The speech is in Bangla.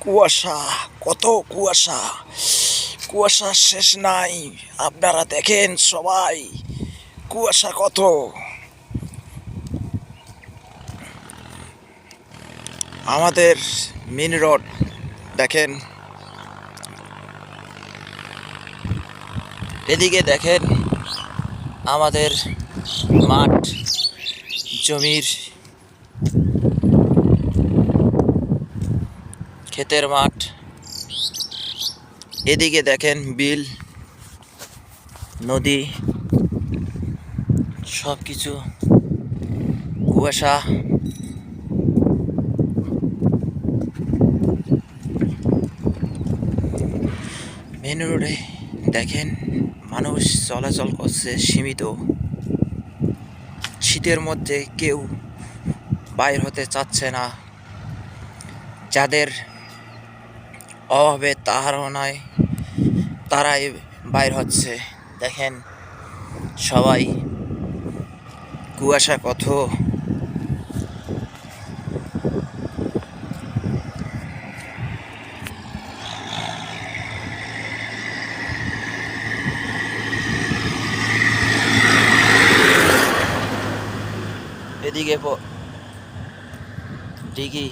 কুয়াশা, কত কুয়াশা, কুয়াশার শেষ নাই। আপনারা দেখেন সবাই, কুয়াশা কত। আমাদের মেন রোড দেখেন, এদিকে দেখেন আমাদের মাঠ, জমির ক্ষেতের মাঠ। এদিকে দেখেন বিল, নদী, সব কিছু কুয়াশা। মেন রোডে দেখেন মানুষ চলাচল করছে সীমিত। শীতের মধ্যে কেউ বাইর হতে চাচ্ছে না। যাদের অভাবে তাহারও নয়, তারাই বাইর হচ্ছে। দেখেন সবাই, কুয়াশা কত। এদিকে দিঘি।